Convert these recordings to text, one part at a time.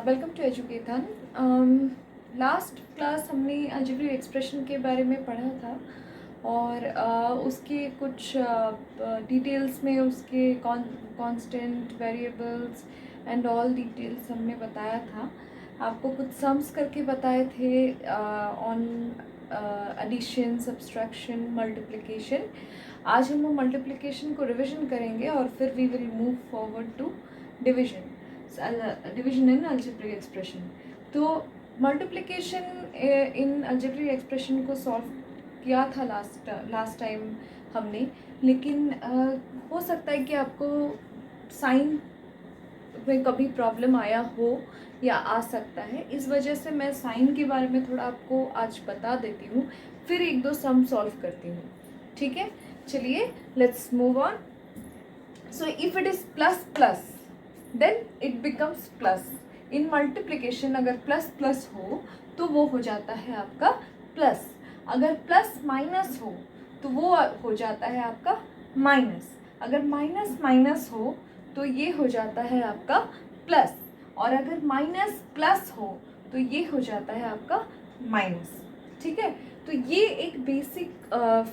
Welcome to Educathon. Last class हमने algebraic expression के बारे में पढ़ा था और उसके कुछ डिटेल्स में उसके constant variables and all details हमने बताया था। आपको कुछ सम्स करके बताए थे ऑन एडिशन, सब्सट्रैक्शन, मल्टीप्लिकेशन। आज हम वो मल्टीप्लिकेशन को रिविजन करेंगे और फिर we will move forward to division in algebraic expression. तो मल्टीप्लिकेशन इन अलजेब्रिक एक्सप्रेशन को सॉल्व किया था लास्ट टाइम हमने, लेकिन हो सकता है कि आपको साइन में कभी प्रॉब्लम आया हो या आ सकता है। इस वजह से मैं साइन के बारे में थोड़ा आपको आज बता देती हूँ, फिर एक दो सम सॉल्व करती हूँ। ठीक है, चलिए let's move on. So if it is plus plus then it becomes plus. In multiplication अगर प्लस प्लस हो तो वो हो जाता है आपका प्लस। अगर प्लस माइनस हो तो वो हो जाता है आपका माइनस। अगर माइनस माइनस हो तो ये हो जाता है आपका प्लस। और अगर माइनस प्लस हो तो ये हो जाता है आपका माइनस। ठीक है, तो ये एक बेसिक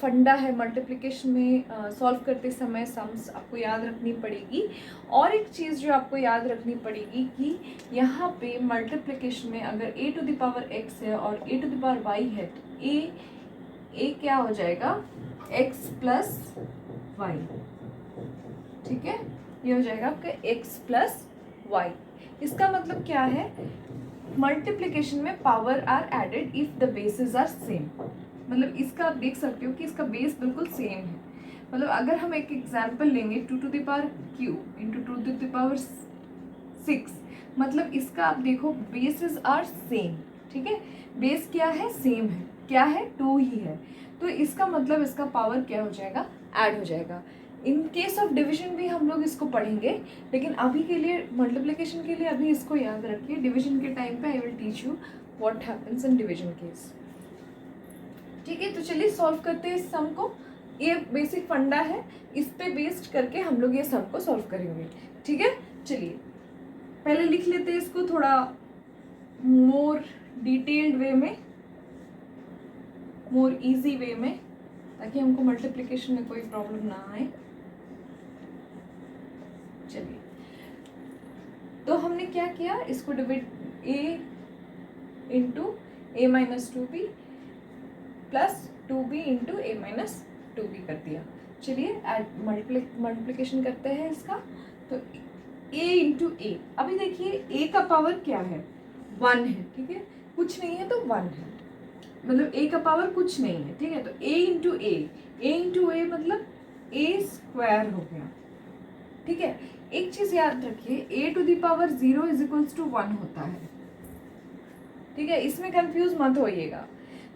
फंडा है मल्टीप्लिकेशन में सॉल्व करते समय सम्स आपको याद रखनी पड़ेगी। और एक चीज़ जो आपको याद रखनी पड़ेगी कि यहाँ पे मल्टीप्लिकेशन में अगर a to the power x है और a to the power y है तो a क्या हो जाएगा x प्लस वाई। ठीक है, ये हो जाएगा आपका x प्लस वाई। इसका मतलब क्या है, मल्टीप्लिकेशन में power are added if the bases are same. मतलब इसका आप देख सकते हो कि इसका बेस बिल्कुल सेम है। मतलब अगर हम एक एग्जांपल लेंगे 2 to the power q into 2 to the power 6, मतलब इसका आप देखो बेसेस आर सेम। ठीक है, बेस क्या है, सेम है, क्या है 2 ही है, तो इसका मतलब इसका पावर क्या हो जाएगा, ऐड हो जाएगा। इन केस ऑफ डिवीजन भी हम लोग इसको पढ़ेंगे, लेकिन अभी के लिए मल्टीप्लिकेशन के लिए अभी इसको याद रखिए। डिवीजन के टाइम पे I will teach you what happens in division case. ठीक है, तो चलिए सॉल्व करते हैं इस सम को। ये बेसिक फंडा है, इस पे बेस्ड करके हम लोग ये सम को सॉल्व करेंगे। ठीक है, चलिए पहले लिख लेते हैं इसको थोड़ा मोर डिटेल्ड वे में, मोर इजी वे में, ताकि हमको मल्टीप्लिकेशन में कोई प्रॉब्लम ना आए। चलिए, तो हमने क्या किया, इसको divide a into A minus 2b plus 2b into A minus 2b कर दिया। चलिए मल्टीप्लिकेशन करते हैं इसका। तो a इंटू ए, अभी देखिए a का पावर क्या है, 1 है। ठीक है, कुछ नहीं है तो 1 है, मतलब a का पावर कुछ नहीं है। ठीक है, तो a इंटू ए मतलब a स्क्वायर हो गया। ठीक है, एक चीज याद रखिए, a to the power 0 is equals to 1 होता है। ठीक है, इसमें कंफ्यूज मत होइएगा।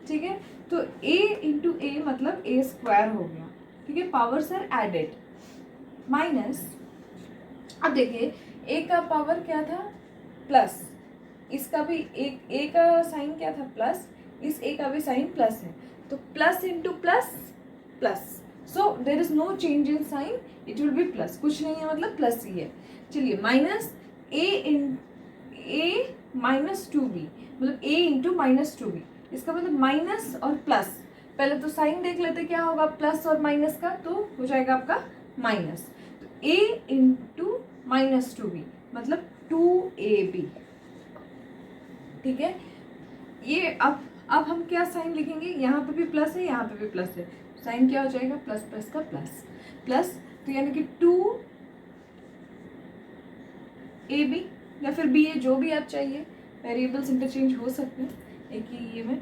ठीक है, तो a इंटू ए मतलब a स्क्वायर हो गया। ठीक है, पावर्स आर एडेड माइनस। अब देखिए a का पावर क्या था, प्लस, इसका भी a का साइन क्या था, प्लस, इस a का भी साइन प्लस है, तो plus into plus plus, so there is no change in sign, it will be plus. कुछ नहीं है मतलब प्लस ही है। चलिए माइनस a माइनस 2b मतलब a इंटू माइनस 2b, इसका मतलब माइनस और प्लस। पहले तो साइन देख लेते क्या होगा प्लस और माइनस का, तो हो जाएगा आपका माइनस। तो a इंटू माइनस 2b मतलब 2ab। ठीक है, ये अब हम क्या साइन लिखेंगे, यहाँ पे भी प्लस है, यहाँ पे भी प्लस है, साइन क्या हो जाएगा, प्लस प्लस का प्लस प्लस, तो यानी कि 2ab या फिर b ए, जो भी आप चाहिए, वेरिएबल्स इंटरचेंज हो सकते हैं एक ही ये में,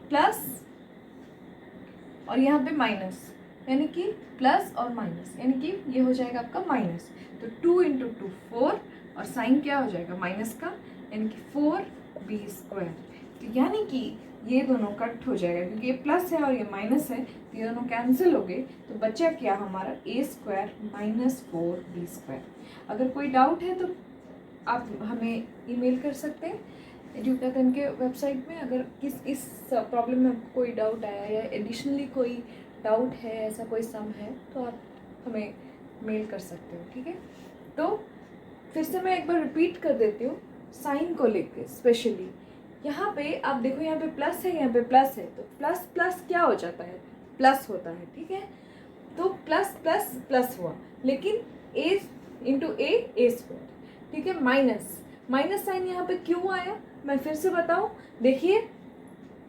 प्लस और यहाँ पे माइनस, यानी कि प्लस और माइनस, यानी कि ये हो जाएगा आपका माइनस। तो 2 इंटू 2 4, और साइन क्या हो जाएगा माइनस का, यानी कि 4b स्क्वायर। तो यानी कि ये दोनों कट हो जाएगा, क्योंकि ये प्लस है और ये माइनस है, तो ये दोनों कैंसिल हो गए, तो बचा क्या हमारा a square minus 4b square. अगर कोई डाउट है तो आप हमें ईमेल कर सकते हैं एजुकेथन के वेबसाइट में। अगर इस प्रॉब्लम में आपको कोई डाउट आया या एडिशनली कोई डाउट है, ऐसा कोई सम है, तो आप हमें मेल कर सकते हो। ठीक है, तो फिर से मैं एक बार रिपीट कर देती हूँ साइन को लेके स्पेशली, यहाँ पे आप देखो, यहाँ पे प्लस है, यहाँ पे प्लस है, तो प्लस प्लस क्या हो जाता है, प्लस होता है, ठीक है। तो प्लस प्लस प्लस हुआ, लेकिन ए इंटू ए स्क्वायर, ठीक है। माइनस माइनस साइन यहाँ पे क्यों आया, मैं फिर से बताऊँ, देखिए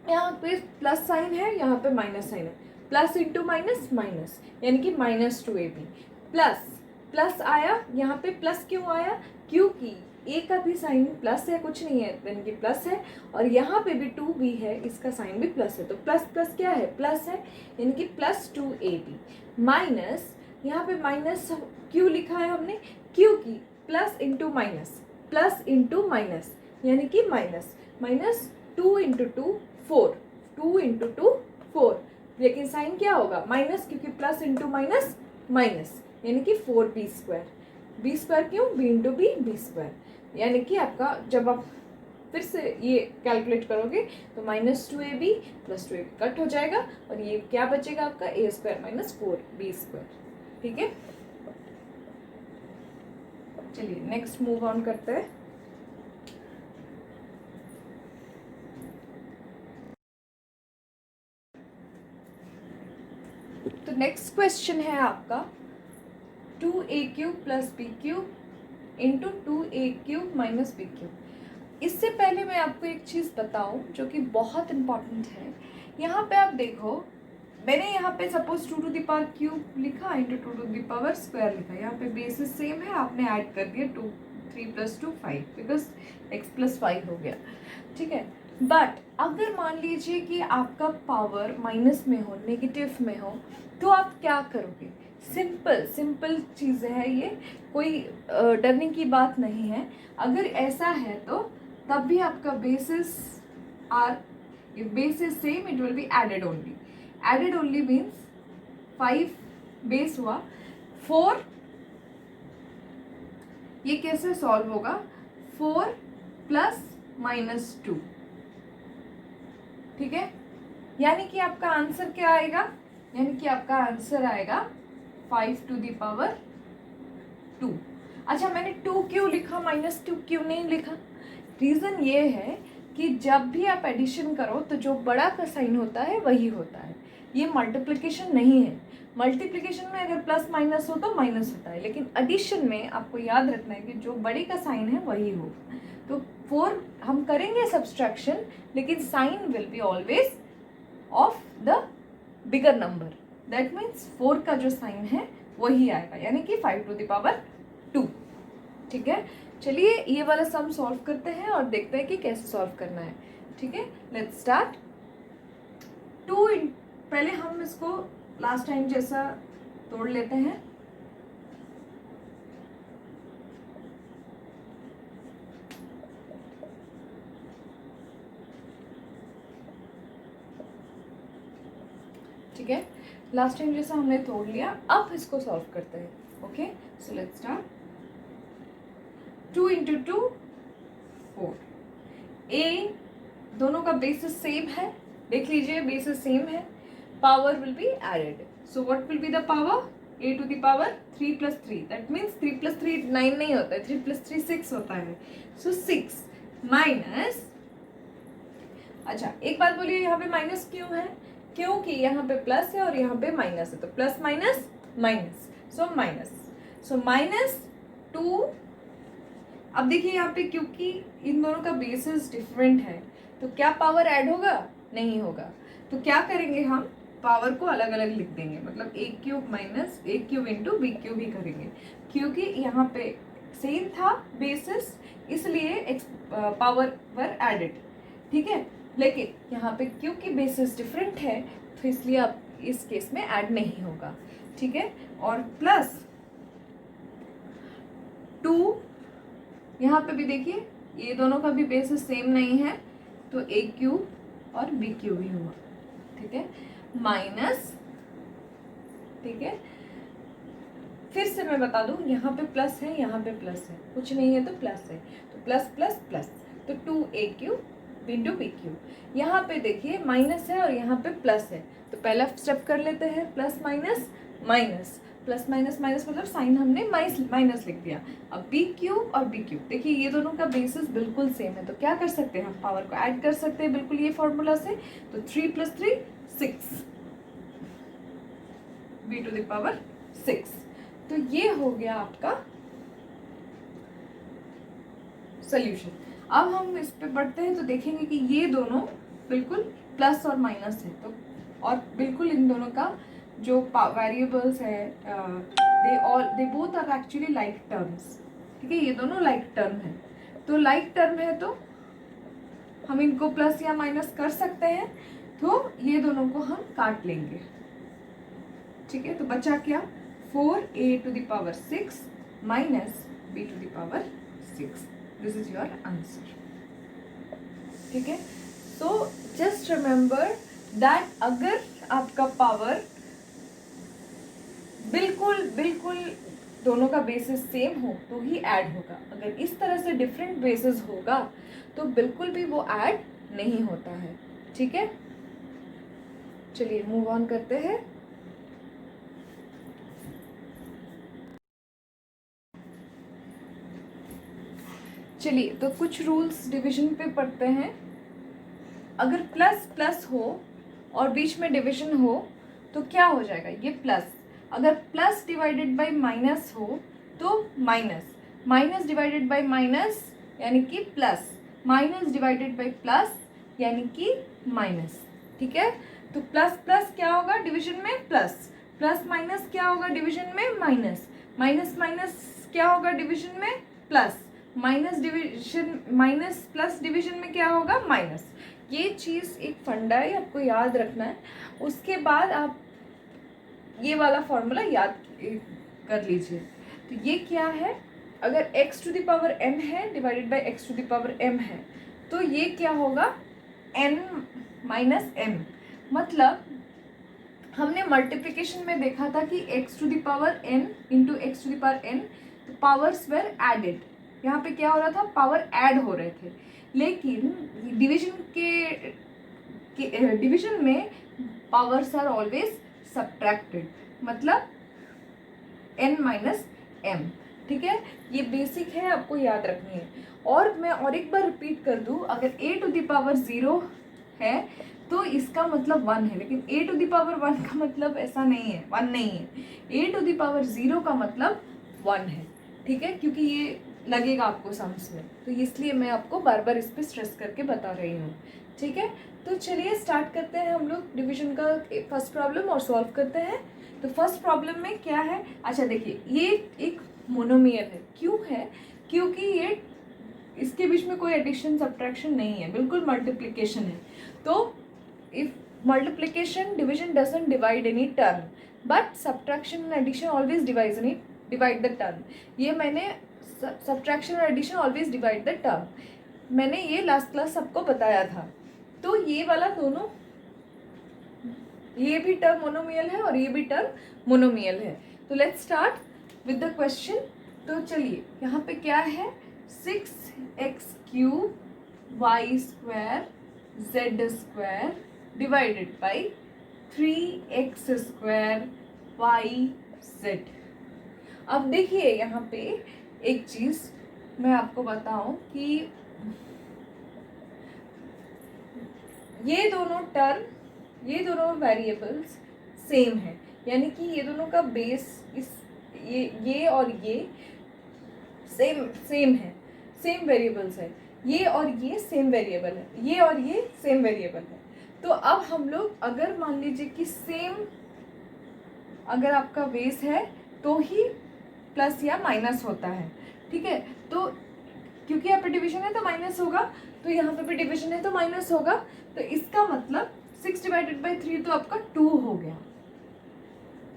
यहाँ पे प्लस साइन है, यहाँ पे माइनस साइन है, प्लस इंटू माइनस माइनस, यानी कि minus two A B. Plus plus आया, यहाँ पे प्लस क्यों आया, क्योंकि ए का भी साइन प्लस है, कुछ नहीं है यानी कि प्लस है, और यहाँ पे भी टू बी है, इसका साइन भी प्लस है, तो प्लस प्लस क्या है, प्लस है, यानी कि plus two A B. Minus, यहाँ पे माइनस क्यों लिखा है हमने, क्योंकि plus into minus, plus into minus, यानी कि minus, minus two into two four, two into two four, लेकिन साइन क्या होगा, माइनस, क्योंकि प्लस इंटू माइनस माइनस, यानी कि four B square. B square क्यों, B into B, B square, यानी कि आपका जब आप फिर से ये कैलकुलेट करोगे तो minus two A B plus two A B cut हो जाएगा, और ये क्या बचेगा आपका, A square minus four B square, ठीक है। चलिए नेक्स्ट मूव ऑन करते हैं। तो नेक्स्ट क्वेश्चन है आपका 2a³ plus b³ into 2a³ minus b³। इससे पहले मैं आपको एक चीज़ बताऊं जो कि बहुत इम्पॉर्टेंट है। यहाँ पे आप देखो, मैंने यहाँ पे suppose 2 to the power cube लिखा into 2 to the power square लिखा, यहाँ पे बेसिस सेम है, आपने ऐड कर दिया 2 3 प्लस 2 5, बिकॉज x प्लस 5 हो गया, ठीक है। बट अगर मान लीजिए कि आपका पावर माइनस में हो, नेगेटिव में हो, तो आप क्या करोगे, सिंपल सिंपल चीज़ है ये, कोई डरने की बात नहीं है। अगर ऐसा है तो तब भी आपका basis are, if base is same it will be added only. Added only means 5 base हुआ 4, ये कैसे सॉल्व होगा, 4 प्लस माइनस 2, ठीक है। यानी कि आपका आंसर क्या आएगा, यानी कि आपका आंसर आएगा 5 टू द पावर 2। अच्छा, मैंने 2 क्यों लिखा, माइनस 2 क्यों नहीं लिखा, रीज़न ये है कि जब भी आप एडिशन करो तो जो बड़ा का साइन होता है वही होता है, ये मल्टीप्लिकेशन नहीं है। मल्टीप्लिकेशन में अगर प्लस माइनस हो तो माइनस होता है, लेकिन एडिशन में आपको याद रखना है कि जो बड़े का साइन है वही होगा। तो 4 हम करेंगे सब्सट्रैक्शन, लेकिन sign will be always of the bigger number, that means 4 का जो साइन है वही आएगा, यानी कि 5 टू द पावर 2, ठीक है। चलिए ये वाला सम सॉल्व करते हैं और देखते हैं कि कैसे सॉल्व करना है, ठीक है। Let's start. पहले हम इसको लास्ट टाइम जैसा तोड़ लेते हैं। ठीक है, लास्ट टाइम जैसा हमने तोड़ लिया, अब इसको सॉल्व करते हैं। Okay, so let's start. 2 into 2 4, ए दोनों का बेसिस सेम है, देख लीजिए बेसिस सेम है, power will be added, so what will be the power, a to the power 3 plus 3, that means 3 plus 3 9 नहीं होता है, 3 प्लस 3 6 होता है, सो 6 माइनस। अच्छा एक बात बोलिए, यहाँ पे माइनस क्यों है, क्योंकि यहाँ पे प्लस है और यहाँ पे माइनस है, तो plus minus minus, so minus 2। अब देखिए यहाँ पे क्योंकि इन दोनों का बेसिस डिफरेंट है, तो क्या पावर ऐड होगा, नहीं होगा, तो क्या करेंगे हम, पावर को अलग अलग लिख देंगे, मतलब a³ minus a³ into b³ ही करेंगे, क्योंकि यहाँ पे सेम था बेसिस, इसलिए पावर वर एडेड, ठीक है। लेकिन यहाँ पे क्योंकि बेसिस डिफरेंट है तो इसलिए अब इस केस में ऐड नहीं होगा, ठीक है। और प्लस 2, यहाँ पे भी देखिए ये दोनों का भी बेसिस सेम नहीं है, तो a³ और b³ ही हुआ, ठीक है, माइनस, ठीक है। फिर से मैं बता दूं, यहाँ पे प्लस है, यहाँ पे प्लस है, कुछ नहीं है तो प्लस है, तो प्लस प्लस प्लस, तो 2a³ इंटू b³। यहाँ पे देखिए माइनस है और यहाँ पे प्लस है, तो पहला स्टेप कर लेते हैं, plus minus minus, plus minus minus मतलब साइन हमने माइनस लिख दिया। अब बी क्यूब और बी क्यूब, देखिए ये दोनों का बेसिस बिल्कुल सेम है, तो क्या कर सकते हैं हम पावर को ऐड कर सकते हैं बिल्कुल ये फॉर्मूला से। तो 3 + 3 6 b⁻6। तो ये हो गया आपका सोल्यूशन। अब हम इस पे बढ़ते हैं तो देखेंगे कि ये दोनों बिल्कुल प्लस और माइनस है, तो और बिल्कुल इन दोनों का जो वेरिएबल्स है they both are actually like terms. ठीक है, ये दोनों लाइक टर्म है, तो लाइक टर्म है तो हम इनको प्लस या माइनस कर सकते हैं, तो ये दोनों को हम काट लेंगे। ठीक है, तो बचा क्या, 4a⁻6 minus b⁻6। This is your answer. ठीक है, सो जस्ट रिमेंबर दैट अगर आपका पावर बिल्कुल दोनों का बेसिस सेम हो तो ही ऐड होगा, अगर इस तरह से डिफरेंट बेसिस होगा तो बिल्कुल भी वो ऐड नहीं होता है। ठीक है, चलिए मूव ऑन करते हैं। चलिए तो कुछ रूल्स डिवीजन पे पढ़ते हैं। अगर प्लस प्लस हो और बीच में डिवीजन हो तो क्या हो जाएगा, ये प्लस। अगर प्लस डिवाइडेड बाय माइनस हो तो minus, minus divided by minus यानी कि plus, minus divided by plus यानी कि माइनस। ठीक है, तो प्लस प्लस क्या होगा डिवीजन में, प्लस, प्लस माइनस क्या होगा डिवीजन में, माइनस, माइनस माइनस क्या होगा डिवीजन में, plus, minus division, minus plus division में क्या होगा, माइनस। ये चीज़ एक फंडा है, आपको याद रखना है। उसके बाद आप ये वाला फॉर्मूला याद कर लीजिए। तो ये क्या है, अगर x⁻m है डिवाइडेड बाय x⁻m है तो ये क्या होगा, n - m। मतलब हमने मल्टीप्लिकेशन में देखा था कि x⁻n × x⁻n तो पावर्स वेर एडेड, यहाँ पे क्या हो रहा था, पावर ऐड हो रहे थे। लेकिन डिवीजन में पावर्स आर ऑलवेज सब्ट्रैक्टेड, मतलब n - m। ठीक है, ये बेसिक है, आपको याद रखनी है। और मैं और एक बार रिपीट कर दूं, अगर a⁻0 है तो इसका मतलब 1 है, लेकिन a⁻1 का मतलब ऐसा नहीं है, 1 नहीं है। a⁻0 का मतलब 1 है। ठीक है, क्योंकि ये लगेगा आपको सम्स में, तो इसलिए मैं आपको बार बार इस पर स्ट्रेस करके बता रही हूँ। ठीक है, तो चलिए स्टार्ट करते हैं हम लोग डिवीजन का फर्स्ट प्रॉब्लम और सॉल्व करते हैं। तो फर्स्ट प्रॉब्लम में क्या है, अच्छा देखिए ये एक मोनोमियल है, क्यों है, क्योंकि ये इसके बीच में कोई एडिशन सब्ट्रैक्शन नहीं है, बिल्कुल मल्टीप्लिकेशन है। तो if multiplication division doesn't divide any term, but subtraction and addition always divide the term. ये मैंने सब्ट्रैक्शन और addition always divide the term, मैंने ये लास्ट क्लास सबको बताया था। तो ये वाला दोनों, ये भी टर्म मोनोमियल है और ये भी टर्म मोनोमियल है। तो let's start with the question. तो चलिए यहाँ पे क्या है, 6x³ y² z² divided by 3x² yz। अब देखिए यहाँ पे एक चीज़ मैं आपको बताऊं कि ये दोनों वेरिएबल्स सेम है, यानी कि ये दोनों का बेस ये और ये सेम है, सेम वेरिएबल्स है। ये और ये सेम वेरिएबल है, ये और ये सेम वेरिएबल है। तो अब हम लोग अगर मान लीजिए कि सेम अगर आपका बेस है तो ही प्लस या माइनस होता है। ठीक है, तो क्योंकि यहाँ पे डिवीजन है तो माइनस होगा, तो यहाँ पे भी डिवीजन है तो माइनस होगा। तो इसका मतलब 6/3 तो आपका 2 हो गया।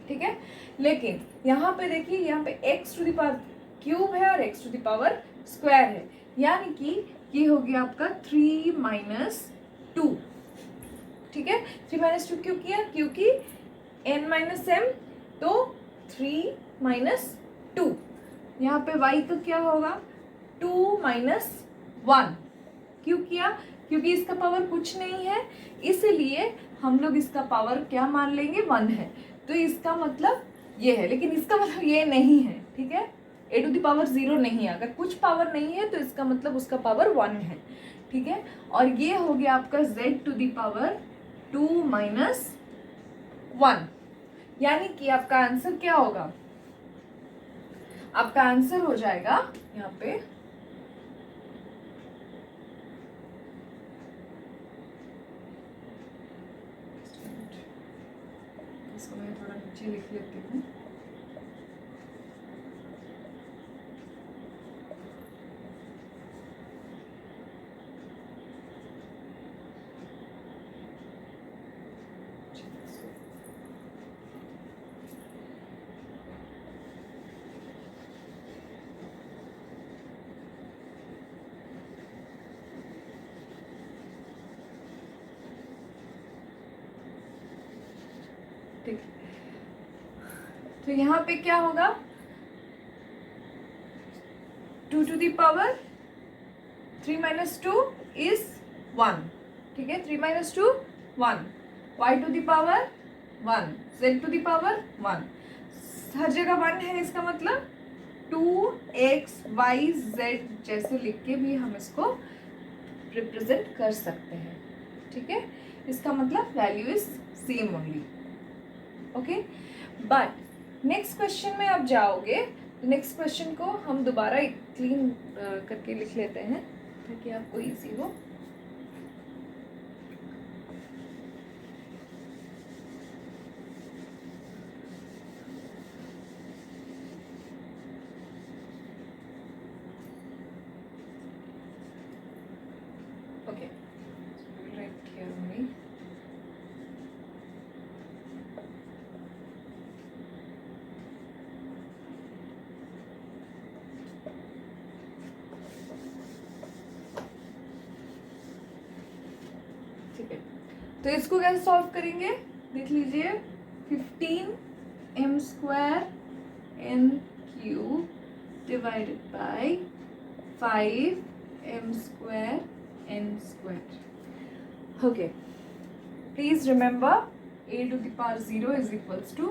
ठीक है, लेकिन यहाँ पे देखिए, यहाँ पे x³ है और x² है, यानी कि ये हो गया आपका 3 - 2। ठीक है, 3 - 2 क्यों किया, क्योंकि n - m तो 3 - 2। यहाँ पे y का क्या होगा, 2 - 1। क्यों किया, क्योंकि इसका पावर कुछ नहीं है, इसलिए हम लोग इसका पावर क्या मान लेंगे, 1 है। तो इसका मतलब ये है, लेकिन इसका मतलब ये नहीं है, ठीक है। a टू द पावर 0 नहीं है, अगर कुछ पावर नहीं है तो इसका मतलब उसका पावर 1 है, ठीक है। और ये हो गया आपका z to the power 2 minus 1, यानी कि आपका आंसर क्या होगा, आपका आंसर हो जाएगा यहाँ पे इसको मैं थोड़ा नीचे लिख लेती हूँ। ठीक, तो यहाँ पे क्या होगा, 2 to the power 3 minus 2 is 1, ठीक है। 3 minus 2 1, y to the power 1, z to the power 1, हर जगह 1 है, इसका मतलब 2x y z जैसे लिख के भी हम इसको रिप्रेजेंट कर सकते हैं, ठीक है। इसका मतलब value is same only, okay. But next question में आप जाओगे तो नेक्स्ट क्वेश्चन को हम दोबारा क्लीन करके लिख लेते हैं ताकि आपको इजी हो। Okay, right here only. ठीक है, तो इसको कैसे सॉल्व करेंगे, देख लीजिए। 15m square n cube divided by 5m square n square. Okay, please remember a to the power 0 is equals to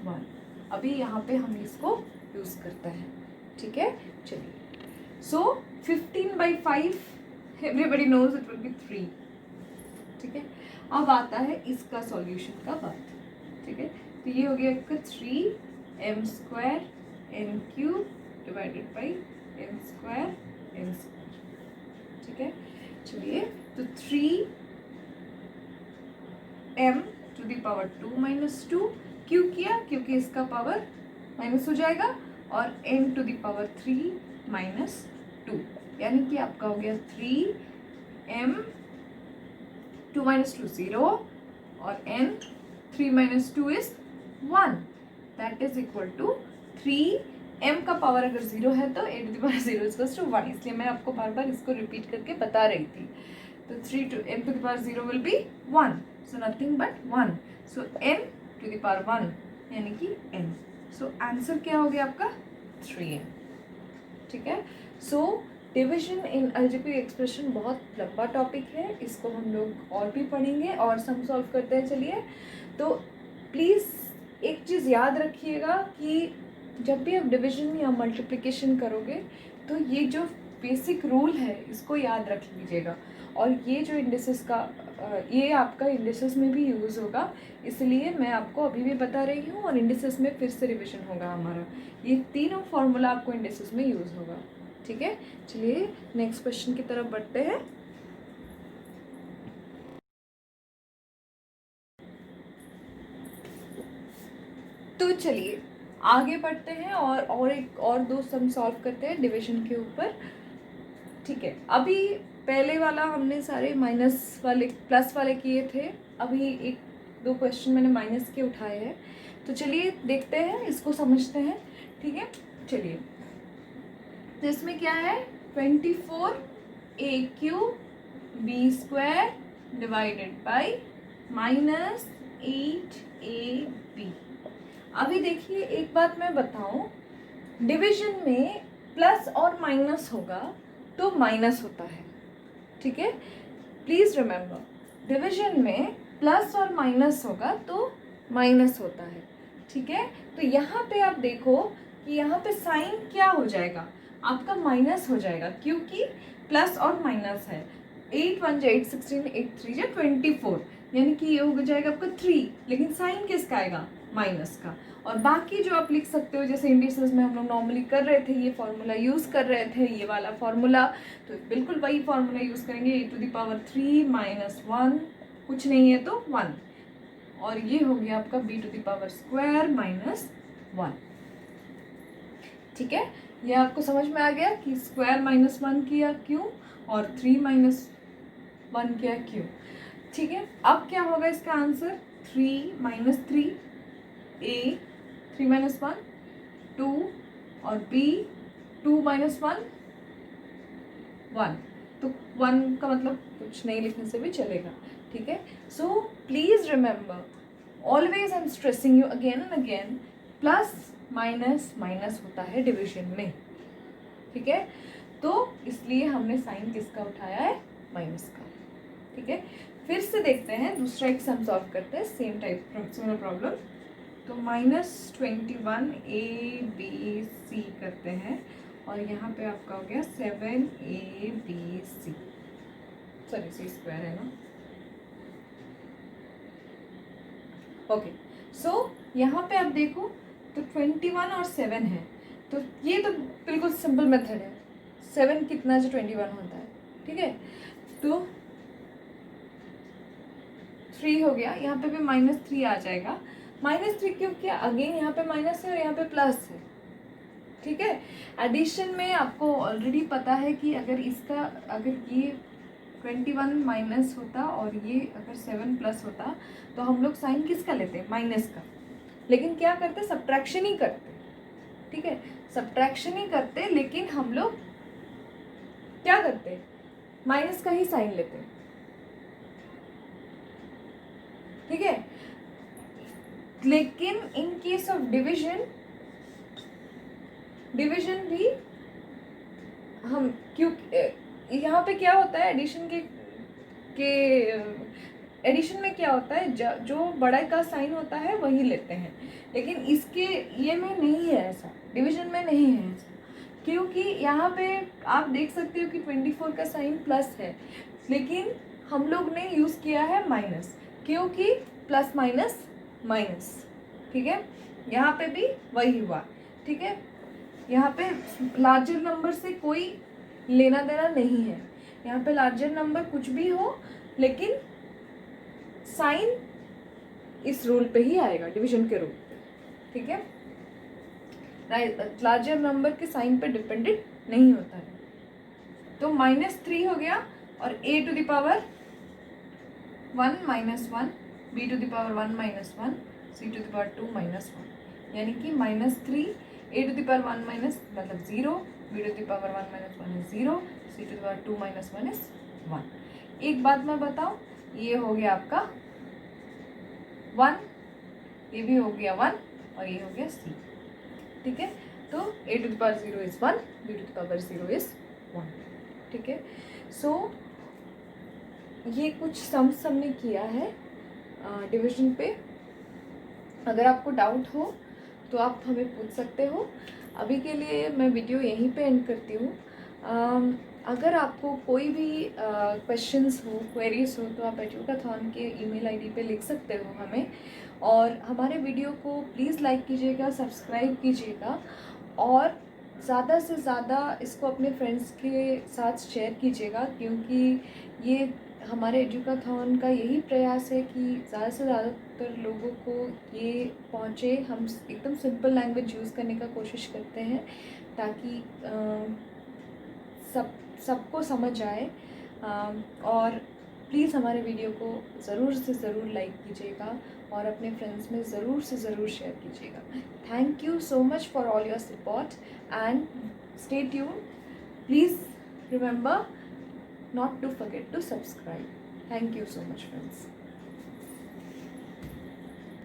1। अभी यहाँ पे हम इसको यूज करते हैं, ठीक है। चलिए, so 15/5 everybody knows it will be 3, ठीक है। अब आता है इसका सॉल्यूशन का बात, ठीक है। तो ये हो गया आपका 3m square n cube divided by m square n square, ठीक है। चलिए, तो 3m to the power 2 minus 2 क्यों किया, क्योंकि इसका पावर माइनस हो जाएगा, और n to the power 3 minus 2, यानी कि आपका हो गया 3m 2 minus 2 0 और n 3 minus 2 is 1, that is equal to 3m का पावर अगर 0 है तो a to the power 0 is equals to 1, इसलिए मैं आपको बार बार इसको रिपीट करके बता रही थी। तो 3 to m to the power 0 will be 1, so nothing but 1, so n to the power 1 यानी कि n, so आंसर क्या हो गया आपका 3m, ठीक है। सो डिविजन इन अलजेब्रिक एक्सप्रेशन बहुत लंबा टॉपिक है, इसको हम लोग और भी पढ़ेंगे और सम सॉल्व करते हैं। चलिए, तो प्लीज़ एक चीज़ याद रखिएगा कि जब भी आप डिविजन या मल्टीप्लिकेशन करोगे तो ये जो बेसिक रूल है इसको याद रख लीजिएगा, और ये जो इंडिसेस का ये आपका इंडिसेस में भी यूज़ होगा, इसलिए मैं आपको अभी भी बता रही हूँ, और इंडिसेस में फिर से रिविजन होगा हमारा, ये तीनों फार्मूला आपको इंडिसेस में यूज़ होगा, ठीक है। चलिए नेक्स्ट क्वेश्चन की तरफ बढ़ते हैं। तो चलिए आगे बढ़ते हैं और दो सम सॉल्व करते हैं डिवीजन के ऊपर, ठीक है। अभी पहले वाला हमने सारे माइनस वाले प्लस वाले किए थे, अभी एक दो क्वेश्चन मैंने माइनस के उठाए हैं, तो चलिए देखते हैं, इसको समझते हैं, ठीक है। चलिए, तो इसमें क्या है, 24a³ b² divided by -8ab। अभी देखिए, एक बात मैं बताऊं, डिवीजन में प्लस और माइनस होगा तो माइनस होता है, ठीक है। प्लीज़ रिमेंबर, डिवीजन में प्लस और माइनस होगा तो माइनस होता है। ठीक है। तो यहाँ पे आप देखो कि यहाँ पे साइन क्या हो जाएगा, आपका माइनस हो जाएगा, क्योंकि प्लस और माइनस है। 8 1 जा 8 16, 8 3 जा 24, यानी कि ये हो जाएगा आपका 3, लेकिन साइन किसका आएगा, माइनस का। और बाकी जो आप लिख सकते हो, जैसे इंडिसेस में हम लोग नॉर्मली कर रहे थे, ये फॉर्मूला यूज़ कर रहे थे, ये वाला फॉर्मूला, तो बिल्कुल वही फॉर्मूला यूज़ करेंगे। a⁻³ - 1, कुछ नहीं है तो 1, और ये हो गया आपका b² - 1। ठीक है, ये आपको समझ में आ गया कि स्क्वायर -1 किया क्यों और 3 - 1 किया क्यों। ठीक है, अब क्या होगा इसका आंसर, 3 - 3, a 3 - 1, 2 और b 2 - 1 1, तो 1 का मतलब कुछ नहीं लिखने से भी चलेगा। ठीक है, so please remember, always I am stressing you again and again, plus minus minus होता है डिवीजन में। ठीक है, तो इसलिए हमने साइन किसका उठाया है, माइनस का। ठीक है, फिर से देखते हैं, दूसरा एक सम सॉल्व करते हैं, सेम टाइप सिमिलर प्रॉब्लम। तो -21 ABC करते हैं, और यहाँ पे आपका हो गया 7ABC, सॉरी C² है ना। ओके, सो यहाँ पे आप देखो तो 21 और 7 है, तो ये तो बिल्कुल सिंपल मेथड है। 7 कितना जो 21 होता है। ठीक है, तो 3 हो गया, यहाँ पे भी -3 आ जाएगा। -3 क्यों किया, अगेन यहाँ पे माइनस है और यहाँ पे प्लस है। ठीक है, एडिशन में आपको ऑलरेडी पता है कि अगर ये 21 माइनस होता और ये अगर 7 प्लस होता, तो हम लोग साइन किसका लेते, माइनस का। लेकिन क्या करते, सब्ट्रैक्शन ही करते। ठीक है, सब्ट्रैक्शन ही करते, लेकिन हम लोग क्या करते, माइनस का ही साइन लेते। ठीक है, लेकिन इन केस ऑफ डिवीजन भी हम क्यों, यहाँ पे क्या होता है एडिशन के एडिशन में क्या होता है, जो बड़ा का साइन होता है वही लेते हैं, लेकिन इसके ये में नहीं है ऐसा, डिवीजन में नहीं है ऐसा, क्योंकि यहाँ पे आप देख सकते हो कि 24 का साइन प्लस है, लेकिन हम लोग ने यूज़ किया है माइनस, क्योंकि प्लस माइनस माइनस। ठीक है, यहाँ पे भी वही हुआ। ठीक है, यहाँ पे लार्जर नंबर से कोई लेना देना नहीं है, यहाँ पे लार्जर नंबर कुछ भी हो, लेकिन साइन इस रूल पे ही आएगा, डिवीजन के रूल पे। ठीक है, लार्जर नंबर के साइन पे डिपेंडेंट नहीं होता है। तो -3 हो गया, और a⁻1 - 1, b⁻1 - 1, c⁻2 - 1, यानी कि -3, a⁻1 माइनस मतलब 0, b⁻1 - 1 is 0, c⁻2 - 1 is 1। एक बात मैं बताऊं, ये हो गया आपका 1, ये भी हो गया 1, और ये हो गया c। ठीक है, तो a⁻0 is 1, b⁻0 is 1। ठीक है, सो ये कुछ सम्स हमने किया है डिवीजन पे। अगर आपको डाउट हो तो आप हमें पूछ सकते हो। अभी के लिए मैं वीडियो यहीं पे एंड करती हूँ। अगर आपको कोई भी क्वेश्चंस हो, क्वेरीज हो, तो आप एजुकाथॉन के ईमेल आईडी पे लिख सकते हो हमें, और हमारे वीडियो को प्लीज़ लाइक कीजिएगा, सब्सक्राइब कीजिएगा, और ज़्यादा से ज़्यादा इसको अपने फ्रेंड्स के साथ शेयर कीजिएगा, क्योंकि ये हमारे एजुकाथॉन का यही प्रयास है कि ज़्यादा से ज़्यादातर लोगों को ये पहुँचे। हम एकदम सिंपल लैंग्वेज यूज़ करने का कोशिश करते हैं, ताकि सबको समझ आए। और प्लीज़ हमारे वीडियो को ज़रूर से ज़रूर लाइक कीजिएगा, और अपने फ्रेंड्स में ज़रूर से ज़रूर शेयर कीजिएगा। Thank you so much for all your support, and stay tuned. Please remember not to forget to subscribe. Thank you so much, friends.